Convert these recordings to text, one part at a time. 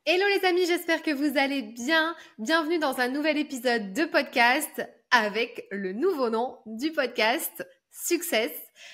Hello les amis, j'espère que vous allez bien. Bienvenue dans un nouvel épisode de podcast avec le nouveau nom du podcast, Success.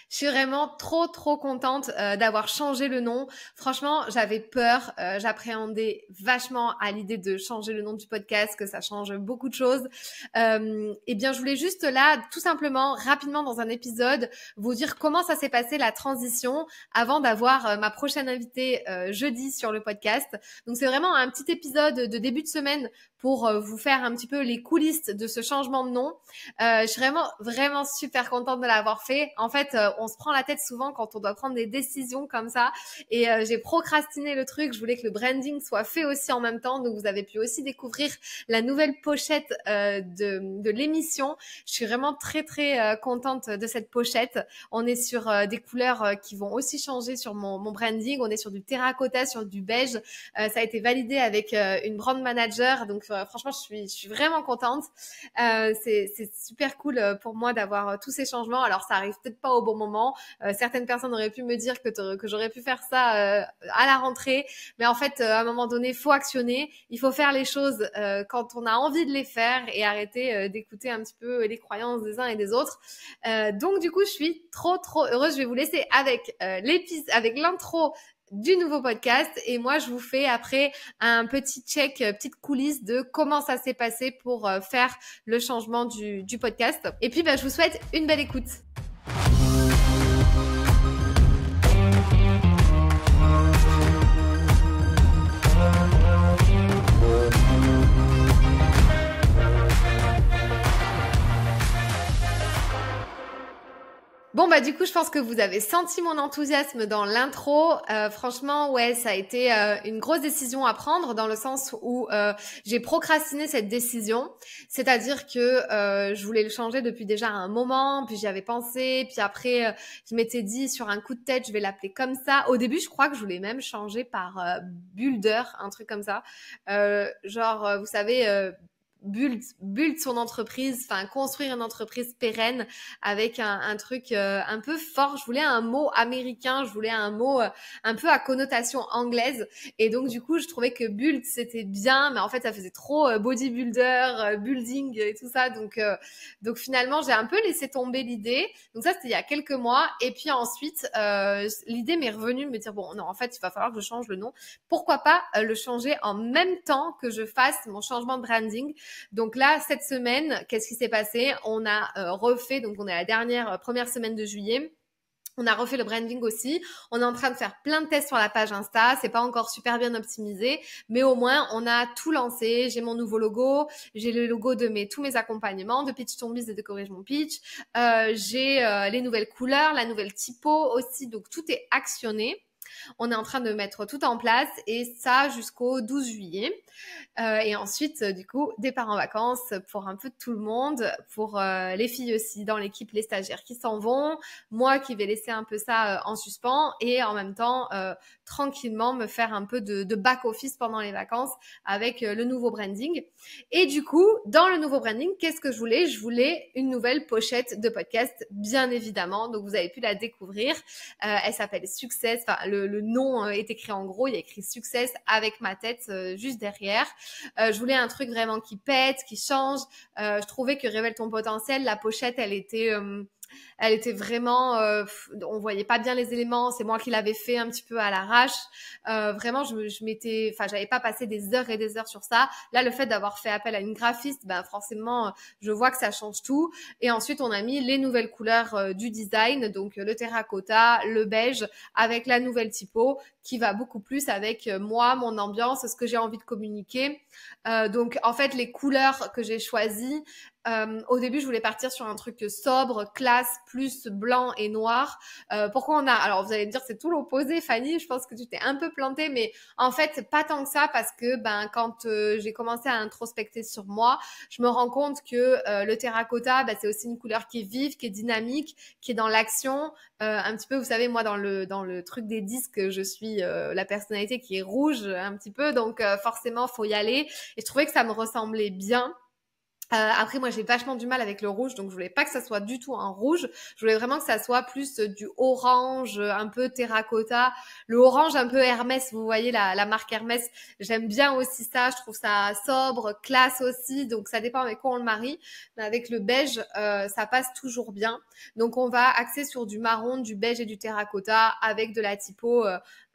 Je suis vraiment trop contente d'avoir changé le nom. Franchement, j'avais peur, j'appréhendais vachement à l'idée de changer le nom du podcast, que ça change beaucoup de choses. Eh bien, je voulais juste là, tout simplement, rapidement dans un épisode, vous dire comment ça s'est passé la transition avant d'avoir ma prochaine invitée jeudi sur le podcast. Donc, c'est vraiment un petit épisode de début de semaine pour vous faire un petit peu les coulisses de ce changement de nom. Je suis vraiment super contente de l'avoir fait. En fait, on se prend la tête souvent quand on doit prendre des décisions comme ça. Et j'ai procrastiné le truc. Je voulais que le branding soit fait aussi en même temps. Donc, vous avez pu aussi découvrir la nouvelle pochette de l'émission. Je suis vraiment très contente de cette pochette. On est sur des couleurs qui vont aussi changer sur mon branding. On est sur du terracotta, sur du beige. Ça a été validé avec une brand manager. Donc, franchement, je suis vraiment contente. C'est super cool pour moi d'avoir tous ces changements. Alors, ça arrive peut-être pas au bon moment. Certaines personnes auraient pu me dire que j'aurais pu faire ça à la rentrée. Mais en fait, à un moment donné, faut actionner. Il faut faire les choses quand on a envie de les faire et arrêter d'écouter un petit peu les croyances des uns et des autres. Donc, du coup, je suis trop heureuse. Je vais vous laisser avec avec l'intro du nouveau podcast et moi je vous fais après un petit check, petite coulisse de comment ça s'est passé pour faire le changement du podcast. Et puis je vous souhaite une belle écoute. Bon du coup je pense que vous avez senti mon enthousiasme dans l'intro. Franchement ouais, ça a été une grosse décision à prendre dans le sens où j'ai procrastiné cette décision. C'est-à-dire que je voulais le changer depuis déjà un moment, puis j'y avais pensé, puis après je m'étais dit sur un coup de tête je vais l'appeler comme ça. Au début je crois que je voulais même changer par Builder, un truc comme ça. Vous savez build son entreprise, enfin construire une entreprise pérenne avec un truc un peu fort. Je voulais un mot américain, je voulais un mot un peu à connotation anglaise et donc du coup je trouvais que build c'était bien mais en fait ça faisait trop bodybuilder, building et tout ça donc finalement j'ai un peu laissé tomber l'idée. Donc ça c'était il y a quelques mois et puis ensuite l'idée m'est revenue de me dire bon non en fait il va falloir que je change le nom. Pourquoi pas le changer en même temps que je fasse mon changement de branding. Donc là, cette semaine, qu'est-ce qui s'est passé? On a refait, donc on est à la première semaine de juillet. On a refait le branding aussi. On est en train de faire plein de tests sur la page Insta. C'est pas encore super bien optimisé, mais au moins on a tout lancé. J'ai mon nouveau logo, j'ai le logo de tous mes accompagnements, de Pitch ton Biz et de Corrige mon pitch. J'ai les nouvelles couleurs, la nouvelle typo aussi. Donc tout est actionné. On est en train de mettre tout en place et ça jusqu'au 12 juillet. Et ensuite, du coup, départ en vacances pour un peu tout le monde, pour les filles aussi dans l'équipe, les stagiaires qui s'en vont, moi qui vais laisser un peu ça en suspens et en même temps, tranquillement me faire un peu de back-office pendant les vacances avec le nouveau branding. Et du coup, dans le nouveau branding, qu'est-ce que je voulais? Je voulais une nouvelle pochette de podcast, bien évidemment. Donc, vous avez pu la découvrir. Elle s'appelle Success. Enfin, le nom est écrit en gros. Il y a écrit Success avec ma tête juste derrière. Je voulais un truc vraiment qui pète, qui change. Je trouvais que Révèle ton potentiel, la pochette, elle était vraiment, on voyait pas bien les éléments. C'est moi qui l'avais fait un petit peu à l'arrache. Vraiment, j'avais pas passé des heures et des heures sur ça. Là, le fait d'avoir fait appel à une graphiste, forcément, je vois que ça change tout. Et ensuite, on a mis les nouvelles couleurs du design, donc le terracotta, le beige, avec la nouvelle typo, qui va beaucoup plus avec moi, mon ambiance, ce que j'ai envie de communiquer. Donc, en fait, les couleurs que j'ai choisies, au début, je voulais partir sur un truc sobre, classe, plus blanc et noir. Pourquoi alors vous allez me dire, c'est tout l'opposé, Fanny. Je pense que tu t'es un peu plantée, mais en fait, pas tant que ça parce que, quand j'ai commencé à introspecter sur moi, je me rends compte que le terracotta, c'est aussi une couleur qui est vive, qui est dynamique, qui est dans l'action. Un petit peu, vous savez, moi, dans le truc des disques, je suis la personnalité qui est rouge un petit peu, donc forcément, faut y aller. Et je trouvais que ça me ressemblait bien. Après, moi, j'ai vachement du mal avec le rouge, donc je voulais pas que ça soit du tout un rouge. Je voulais vraiment que ça soit plus du orange, un peu terracotta. Le orange un peu Hermès, vous voyez la marque Hermès. J'aime bien aussi ça. Je trouve ça sobre, classe aussi. Donc, ça dépend avec quoi on le marie. Mais avec le beige, ça passe toujours bien. Donc, on va axer sur du marron, du beige et du terracotta avec de la typo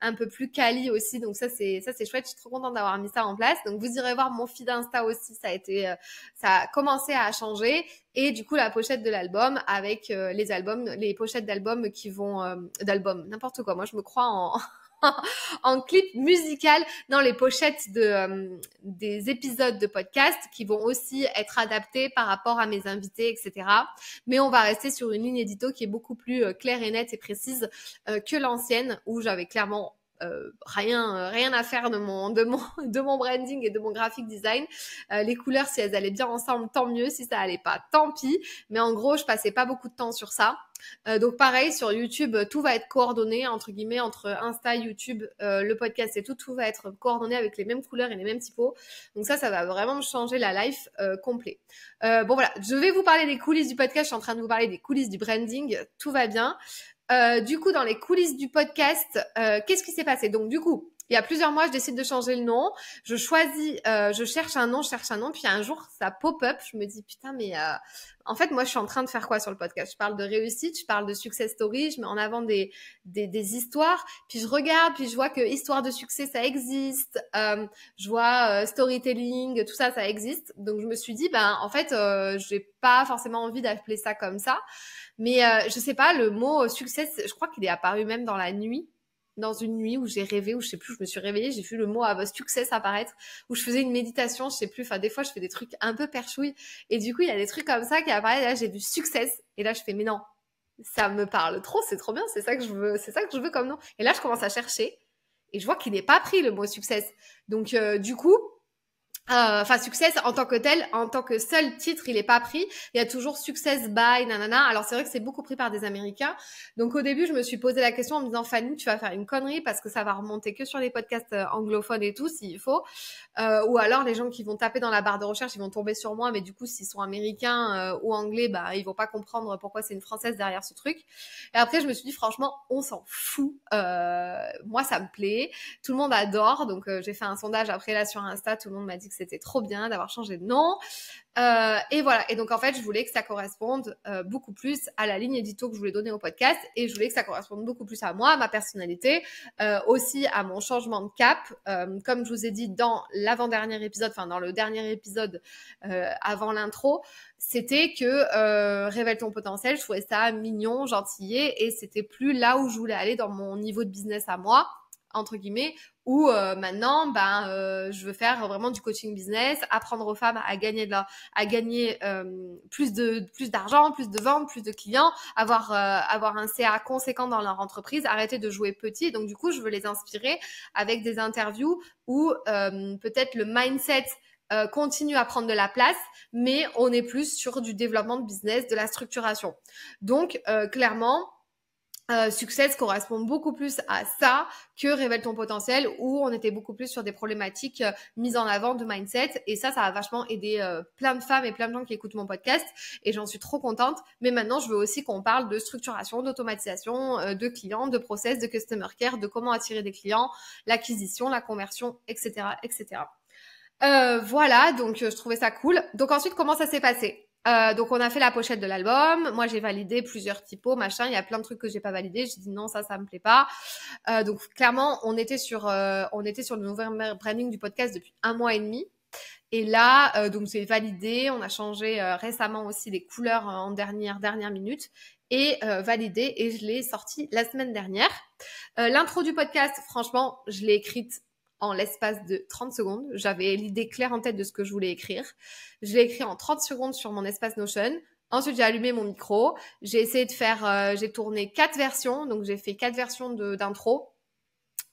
un peu plus quali aussi. Donc, ça c'est chouette. Je suis trop contente d'avoir mis ça en place. Donc, vous irez voir mon feed Insta aussi. Ça a commencé à changer et du coup la pochette de l'album avec les pochettes d'albums qui vont d'albums n'importe quoi. Moi je me crois en en clip musical dans les pochettes des épisodes de podcast qui vont aussi être adaptés par rapport à mes invités, etc. Mais on va rester sur une ligne édito qui est beaucoup plus claire et nette et précise que l'ancienne où j'avais clairement rien à faire de mon branding et de mon graphic design. Les couleurs, si elles allaient bien ensemble, tant mieux. Si ça allait pas, tant pis. Mais en gros, je passais pas beaucoup de temps sur ça. Donc pareil, sur YouTube, tout va être coordonné, entre guillemets, entre Insta, YouTube, le podcast et tout va être coordonné avec les mêmes couleurs et les mêmes typos. Donc ça va vraiment me changer la life complet. Bon voilà, je vais vous parler des coulisses du podcast, je suis en train de vous parler des coulisses du branding, tout va bien. Du coup, dans les coulisses du podcast, qu'est-ce qui s'est passé? Donc, du coup, il y a plusieurs mois, je décide de changer le nom. Je cherche un nom, puis un jour, ça pop-up. Je me dis, putain, mais en fait, moi, je suis en train de faire quoi sur le podcast? Je parle de réussite, je parle de success story, je mets en avant des histoires. Puis je regarde, puis je vois que histoire de succès, ça existe. Je vois storytelling, tout ça, ça existe. Donc, je me suis dit, ben, en fait, j'ai pas forcément envie d'appeler ça comme ça. Mais je sais pas, le mot succès, je crois qu'il est apparu même dans la nuit, dans une nuit où j'ai rêvé, où je sais plus, où je me suis réveillée, j'ai vu le mot success apparaître, où je faisais une méditation, je sais plus, enfin des fois je fais des trucs un peu perchouilles, et du coup il y a des trucs comme ça qui apparaissent, et là j'ai vu success, et là je fais mais non, ça me parle trop, c'est trop bien, c'est ça que je veux comme nom. Et là je commence à chercher, et je vois qu'il n'est pas pris le mot success. Donc du coup, enfin Success en tant que tel, en tant que seul titre, il est pas pris. Il y a toujours Success by nanana. Alors c'est vrai que c'est beaucoup pris par des Américains. Donc au début, je me suis posé la question en me disant Fanny, tu vas faire une connerie parce que ça va remonter que sur les podcasts anglophones et tout s'il faut. Ou alors les gens qui vont taper dans la barre de recherche, ils vont tomber sur moi, mais du coup s'ils sont américains ou anglais, bah ils vont pas comprendre pourquoi c'est une française derrière ce truc. Et après je me suis dit franchement, on s'en fout. Moi ça me plaît, tout le monde adore. Donc j'ai fait un sondage après là sur Insta, tout le monde m'a dit que c'était trop bien d'avoir changé de nom. Et voilà. Et donc, en fait, je voulais que ça corresponde beaucoup plus à la ligne édito que je voulais donner au podcast. Et je voulais que ça corresponde beaucoup plus à moi, à ma personnalité, aussi à mon changement de cap. Comme je vous ai dit dans l'avant-dernier épisode, enfin dans le dernier épisode avant l'intro, c'était que révèle ton potentiel, je trouvais ça mignon, gentillet. Et c'était plus là où je voulais aller dans mon niveau de business à moi, entre guillemets, où maintenant je veux faire vraiment du coaching business, apprendre aux femmes à gagner plus d'argent, plus de ventes, plus de clients, avoir un CA conséquent dans leur entreprise, arrêter de jouer petit. Donc du coup, je veux les inspirer avec des interviews où peut-être le mindset continue à prendre de la place, mais on est plus sur du développement de business, de la structuration. Donc clairement, Success correspond beaucoup plus à ça que Révèle ton potentiel, où on était beaucoup plus sur des problématiques mises en avant de mindset. Et ça va vachement aider plein de femmes et plein de gens qui écoutent mon podcast. Et j'en suis trop contente. Mais maintenant, je veux aussi qu'on parle de structuration, d'automatisation, de clients, de process, de customer care, de comment attirer des clients, l'acquisition, la conversion, etc., etc. Voilà, donc je trouvais ça cool. Donc ensuite, comment ça s'est passé? Donc on a fait la pochette de l'album. Moi j'ai validé plusieurs typos, machin. Il y a plein de trucs que j'ai pas validés. J'ai dit non, ça me plaît pas. Donc clairement on était sur le nouvel branding du podcast depuis 1 mois et demi. Et là donc c'est validé. On a changé récemment aussi les couleurs en dernière minute et validé. Et je l'ai sorti la semaine dernière. L'intro du podcast, franchement, je l'ai écrite en l'espace de 30 secondes. J'avais l'idée claire en tête de ce que je voulais écrire. Je l'ai écrit en 30 secondes sur mon espace Notion. Ensuite, j'ai allumé mon micro. J'ai essayé de faire, j'ai tourné 4 versions. Donc, j'ai fait 4 versions d'intro.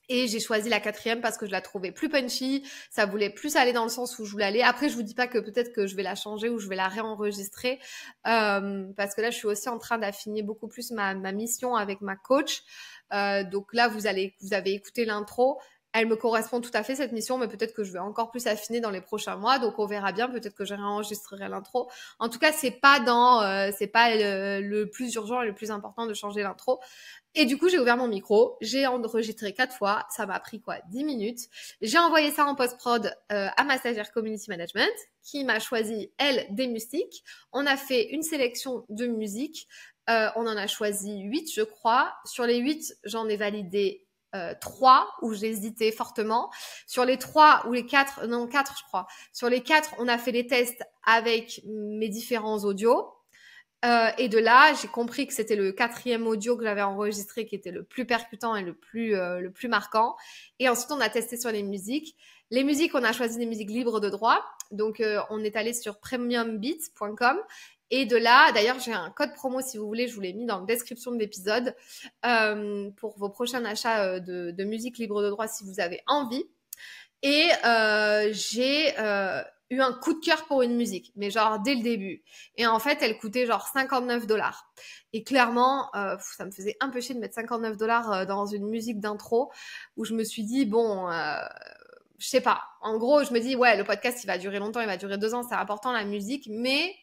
Et j'ai choisi la 4e parce que je la trouvais plus punchy. Ça voulait plus aller dans le sens où je voulais aller. Après, je vous dis pas que peut-être que je vais la changer ou je vais la réenregistrer. Parce que là, je suis aussi en train d'affiner beaucoup plus ma mission avec ma coach. Donc là, vous avez écouté l'intro. elle me correspond tout à fait cette mission, mais peut-être que je vais encore plus affiner dans les prochains mois, donc on verra bien. Peut-être que je réenregistrerai l'intro. En tout cas, c'est pas le plus urgent et le plus important de changer l'intro. Et du coup, j'ai ouvert mon micro, j'ai enregistré 4 fois, ça m'a pris 10 minutes. J'ai envoyé ça en post-prod à ma stagiaire community management, qui m'a choisi, elle, des musiques. On a fait une sélection de musiques, on en a choisi 8, je crois. Sur les 8, j'en ai validé 3 où j'hésitais fortement. Sur les 3 ou les 4, non 4 je crois. Sur les 4, on a fait les tests avec mes différents audios. Et de là, j'ai compris que c'était le 4e audio que j'avais enregistré qui était le plus percutant et le plus marquant. Et ensuite, on a testé sur les musiques. Les musiques, on a choisi des musiques libres de droit. Donc, on est allé sur premiumbeats.com. Et de là, d'ailleurs, j'ai un code promo si vous voulez, je vous l'ai mis dans la description de l'épisode pour vos prochains achats de musique libre de droit si vous avez envie. Et j'ai eu un coup de cœur pour une musique, mais genre dès le début. Et en fait, elle coûtait genre $59. Et clairement, ça me faisait un peu chier de mettre $59 dans une musique d'intro où je me suis dit, bon, je sais pas. En gros, je me dis, ouais, le podcast, il va durer longtemps, il va durer 2 ans, c'est important la musique, mais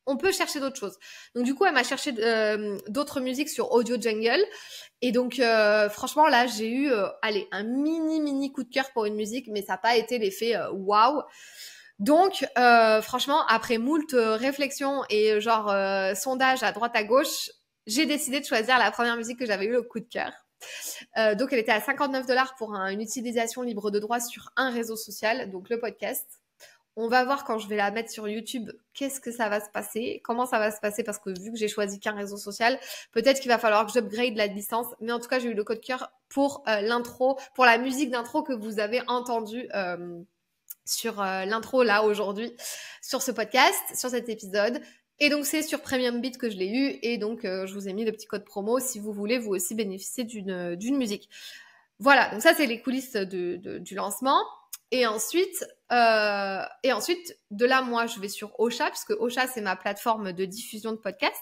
on peut chercher d'autres choses. Donc du coup, elle m'a cherché d'autres musiques sur Audio Jungle. Et donc, franchement, là, j'ai eu, un mini coup de cœur pour une musique, mais ça n'a pas été l'effet waouh. Donc, franchement, après moult réflexions et sondage à droite à gauche, j'ai décidé de choisir la première musique que j'avais eu le coup de cœur. Donc, elle était à $59 pour une utilisation libre de droit sur un réseau social, donc le podcast. On va voir quand je vais la mettre sur YouTube, qu'est-ce que ça va se passer, comment ça va se passer, parce que vu que j'ai choisi qu'un réseau social, peut-être qu'il va falloir que j'upgrade la licence. Mais en tout cas, j'ai eu le coup de cœur pour l'intro, pour la musique d'intro que vous avez entendue sur l'intro là aujourd'hui, sur ce podcast, sur cet épisode. Et donc, c'est sur Premium Beat que je l'ai eu. Et donc, je vous ai mis le petit code promo si vous voulez vous aussi bénéficier d'une musique. Voilà, donc ça, c'est les coulisses du lancement. Et ensuite, de là, moi, je vais sur Ocha, puisque Ocha, c'est ma plateforme de diffusion de podcasts.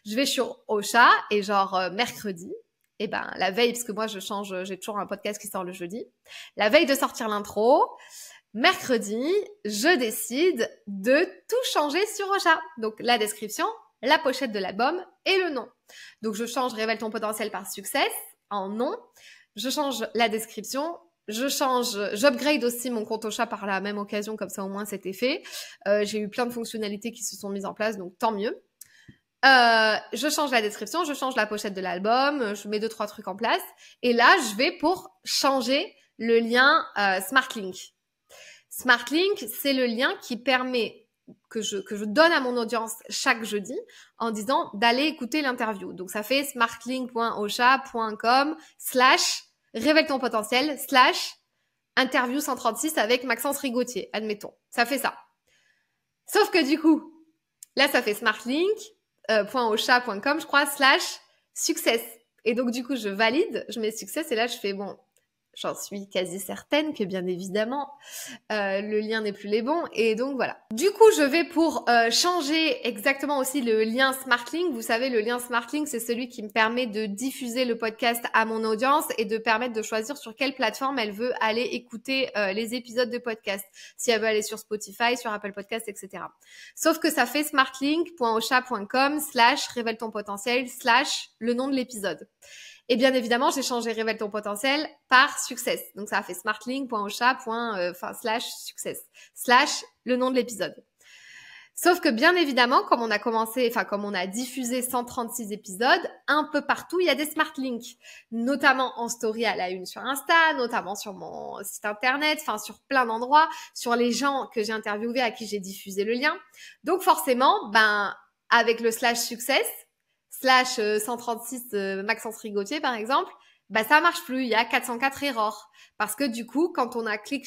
Je vais sur Ocha et mercredi, et ben la veille, parce que moi, j'ai toujours un podcast qui sort le jeudi. La veille de sortir l'intro, mercredi, je décide de tout changer sur Ocha. Donc, la description, la pochette de l'album et le nom. Donc, je change Révèle ton potentiel par Success en nom. Je change la description. J'upgrade aussi mon compte Ocha par la même occasion, comme ça au moins c'était fait. J'ai eu plein de fonctionnalités qui se sont mises en place, donc tant mieux. Je change la description, je change la pochette de l'album, je mets 2-3 trucs en place. Et là, je vais pour changer le lien SmartLink. SmartLink, c'est le lien qui permet que je donne à mon audience chaque jeudi en disant d'aller écouter l'interview. Donc, ça fait smartlink.ocha.com/ Révèle ton potentiel / interview 136 avec Maxence Rigotier, admettons. Ça fait ça. Sauf que du coup, là, ça fait smartlink.ocha.com, je crois, / success. Et donc, du coup, je valide, je mets success et là, je fais bon, j'en suis quasi certaine que bien évidemment, le lien n'est plus les bons. Et donc voilà. Du coup, je vais pour changer exactement aussi le lien SmartLink. Vous savez, le lien SmartLink, c'est celui qui me permet de diffuser le podcast à mon audience et de permettre de choisir sur quelle plateforme elle veut aller écouter les épisodes de podcast. Si elle veut aller sur Spotify, sur Apple Podcast, etc. Sauf que ça fait smartlink.ocha.com / révèle ton potentiel / le nom de l'épisode. Et bien évidemment, j'ai changé Révèle ton potentiel par Success. Donc, ça a fait smartlink.ocha. /success / le nom de l'épisode. Sauf que bien évidemment, comme on a diffusé 136 épisodes, un peu partout, il y a des smart links, notamment en story à la une sur Insta, notamment sur mon site internet, sur plein d'endroits, sur les gens que j'ai interviewés à qui j'ai diffusé le lien. Donc, forcément, avec le /success, / 136 Maxence Rigotier par exemple, ça marche plus, il y a 404 erreurs. Parce que du coup, quand on clique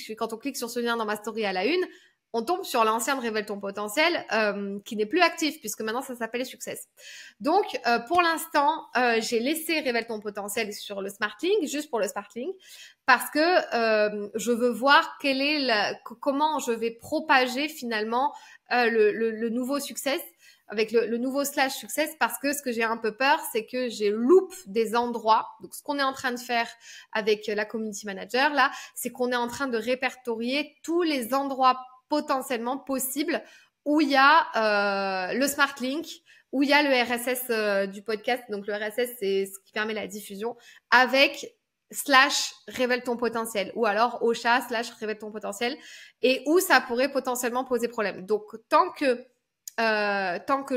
sur ce lien dans ma story à la une, on tombe sur l'ancien de Révèle ton potentiel qui n'est plus actif puisque maintenant ça s'appelle Success. Donc pour l'instant, j'ai laissé Révèle ton potentiel sur le SmartLink, juste pour le SmartLink, parce que je veux voir comment je vais propager finalement le nouveau Success. avec le nouveau /success, parce que ce que j'ai un peu peur, c'est que j'ai loupe des endroits. Donc, ce qu'on est en train de faire avec la community manager, là, c'est qu'on est en train de répertorier tous les endroits potentiellement possibles où il y a le Smart Link, où il y a le RSS du podcast. Donc, le RSS, c'est ce qui permet la diffusion avec / révèle ton potentiel, ou alors Ocha / révèle ton potentiel, et où ça pourrait potentiellement poser problème. Donc, tant que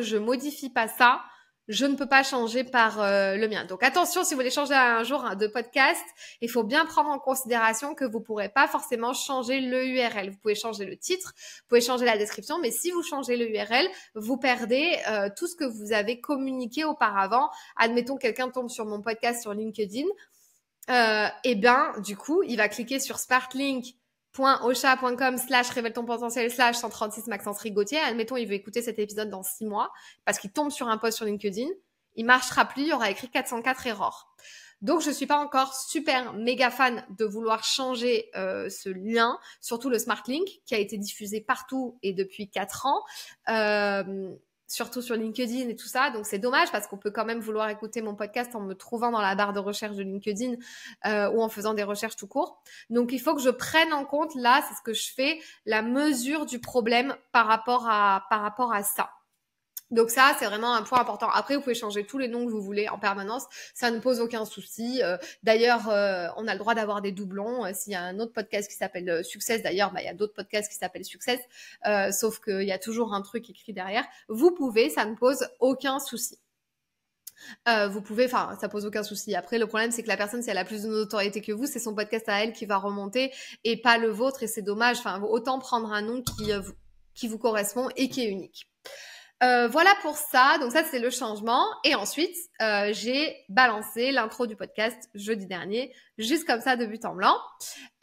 je modifie pas ça, je ne peux pas changer par le mien. Donc attention, si vous voulez changer un jour de podcast, il faut bien prendre en considération que vous pourrez pas forcément changer le URL. Vous pouvez changer le titre, vous pouvez changer la description, mais si vous changez le URL, vous perdez tout ce que vous avez communiqué auparavant. Admettons, quelqu'un tombe sur mon podcast sur LinkedIn, et bien du coup, il va cliquer sur sparklink.ocha.com / révèle ton potentiel / 136 Maxence Rigotier. Admettons, il veut écouter cet épisode dans 6 mois parce qu'il tombe sur un post sur LinkedIn. Il marchera plus, il y aura écrit 404 erreurs. Donc, je suis pas encore super méga fan de vouloir changer ce lien, surtout le Smart Link qui a été diffusé partout et depuis 4 ans. Surtout sur LinkedIn et tout ça. Donc, c'est dommage parce qu'on peut quand même vouloir écouter mon podcast en me trouvant dans la barre de recherche de LinkedIn ou en faisant des recherches tout court. Donc, il faut que je prenne en compte, là, c'est ce que je fais, la mesure du problème par rapport à ça. Donc ça, c'est vraiment un point important. Après, vous pouvez changer tous les noms que vous voulez en permanence. Ça ne pose aucun souci. D'ailleurs, on a le droit d'avoir des doublons. S'il y a un autre podcast qui s'appelle Success, d'ailleurs, il y a d'autres podcasts qui s'appellent Success. Sauf qu'il y a toujours un truc écrit derrière. Vous pouvez, ça ne pose aucun souci. Vous pouvez, enfin, ça pose aucun souci. Après, le problème, c'est que la personne, si elle a plus de notoriété que vous, c'est son podcast à elle qui va remonter et pas le vôtre. Et c'est dommage. Enfin, autant prendre un nom qui vous correspond et qui est unique. Voilà pour ça. Donc ça, c'est le changement. Et ensuite, j'ai balancé l'intro du podcast jeudi dernier, juste comme ça de but en blanc.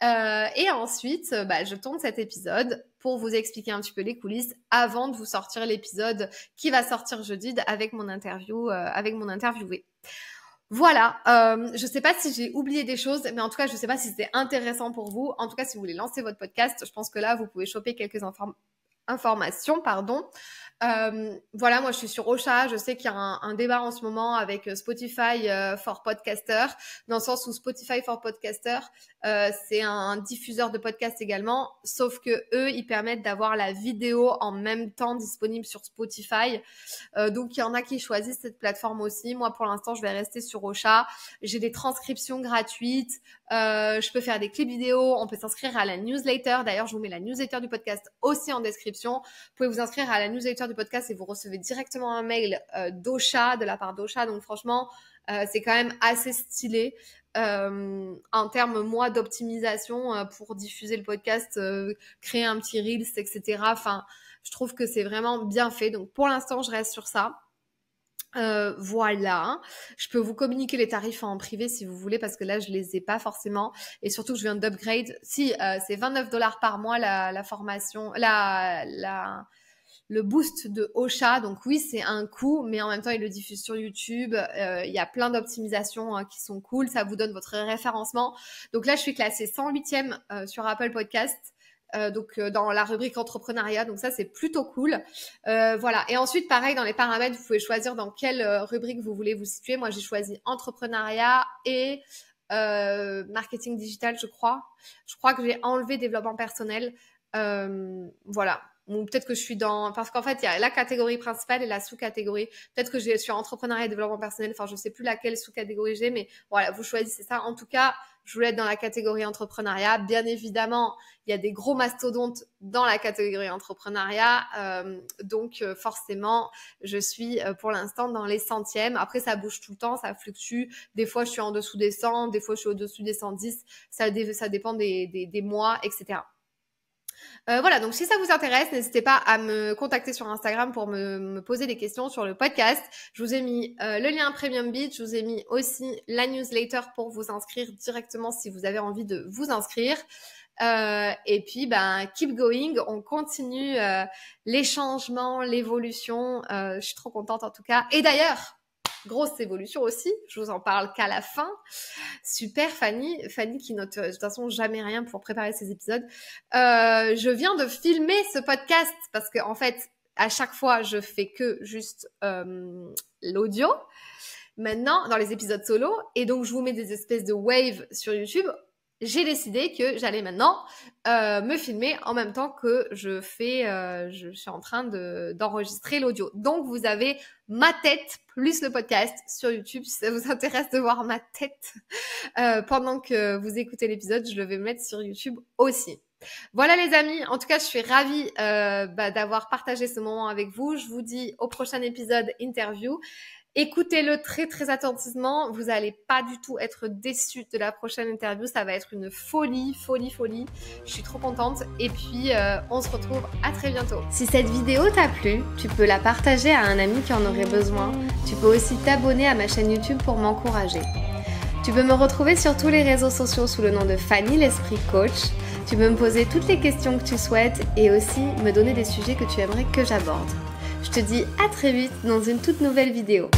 Et ensuite, je tourne cet épisode pour vous expliquer un petit peu les coulisses avant de vous sortir l'épisode qui va sortir jeudi avec mon interview, avec mon interviewé. Voilà, je sais pas si j'ai oublié des choses, mais en tout cas, je sais pas si c'était intéressant pour vous. En tout cas, si vous voulez lancer votre podcast, je pense que là, vous pouvez choper quelques informations, pardon. Voilà, moi je suis sur Ocha, je sais qu'il y a un débat en ce moment avec Spotify for Podcaster, dans le sens où Spotify for Podcaster, c'est un diffuseur de podcasts également, sauf que eux, ils permettent d'avoir la vidéo en même temps disponible sur Spotify. Donc il y en a qui choisissent cette plateforme aussi. Moi pour l'instant, je vais rester sur Ocha. J'ai des transcriptions gratuites, je peux faire des clips vidéo, on peut s'inscrire à la newsletter. D'ailleurs, je vous mets la newsletter du podcast aussi en description. Vous pouvez vous inscrire à la newsletter du podcast et vous recevez directement un mail d'Ocha, de la part d'Ocha. Donc franchement, c'est quand même assez stylé en termes, moi, d'optimisation pour diffuser le podcast, créer un petit Reels, etc. Enfin, je trouve que c'est vraiment bien fait. Donc pour l'instant, je reste sur ça. Voilà, je peux vous communiquer les tarifs en privé si vous voulez parce que là je les ai pas forcément et surtout que je viens d'upgrade. Si c'est 29 $ par mois la formation, le boost de Ocha, donc oui c'est un coût, mais en même temps il le diffuse sur YouTube. Il y a plein d'optimisations qui sont cool, ça vous donne votre référencement. Donc là je suis classée 108e sur Apple Podcast. Donc dans la rubrique entrepreneuriat, donc ça c'est plutôt cool. Voilà. Et ensuite pareil dans les paramètres, vous pouvez choisir dans quelle rubrique vous voulez vous situer. Moi j'ai choisi entrepreneuriat et marketing digital, je crois. Je crois que j'ai enlevé développement personnel. Voilà. Ou peut-être que je suis parce qu'en fait il y a la catégorie principale et la sous-catégorie. Peut-être que je suis entrepreneuriat et développement personnel. Enfin je sais plus laquelle sous-catégorie j'ai, mais voilà, vous choisissez ça. En tout cas, je voulais être dans la catégorie entrepreneuriat. Bien évidemment, il y a des gros mastodontes dans la catégorie entrepreneuriat. Donc, forcément, je suis pour l'instant dans les centièmes. Après, ça bouge tout le temps, ça fluctue. Des fois, je suis en dessous des 100, des fois, je suis au-dessus des 110. Ça dépend des mois, etc. Voilà, donc si ça vous intéresse, n'hésitez pas à me contacter sur Instagram pour me poser des questions sur le podcast. Je vous ai mis le lien Premium Beat, je vous ai mis aussi la newsletter pour vous inscrire directement si vous avez envie de vous inscrire. Et puis, keep going, on continue les changements, l'évolution. Je suis trop contente en tout cas. Et d'ailleurs, grosse évolution aussi, je vous en parle qu'à la fin. Super Fanny qui note de toute façon jamais rien pour préparer ces épisodes. Je viens de filmer ce podcast parce que en fait, à chaque fois, je fais que juste l'audio. Maintenant, dans les épisodes solo, et donc je vous mets des espèces de waves sur YouTube, j'ai décidé que j'allais maintenant me filmer en même temps que je suis en train d'enregistrer l'audio. Donc, vous avez ma tête plus le podcast sur YouTube. Si ça vous intéresse de voir ma tête pendant que vous écoutez l'épisode, je le vais mettre sur YouTube aussi. Voilà les amis, en tout cas je suis ravie d'avoir partagé ce moment avec vous. Je vous dis au prochain épisode interview. Écoutez-le très très attentivement, vous n'allez pas du tout être déçus de la prochaine interview, ça va être une folie. Je suis trop contente et puis on se retrouve à très bientôt. Si cette vidéo t'a plu, tu peux la partager à un ami qui en aurait besoin. Tu peux aussi t'abonner à ma chaîne YouTube pour m'encourager. Tu peux me retrouver sur tous les réseaux sociaux sous le nom de Fanny l'Esprit Coach. Tu peux me poser toutes les questions que tu souhaites et aussi me donner des sujets que tu aimerais que j'aborde. Je te dis à très vite dans une toute nouvelle vidéo.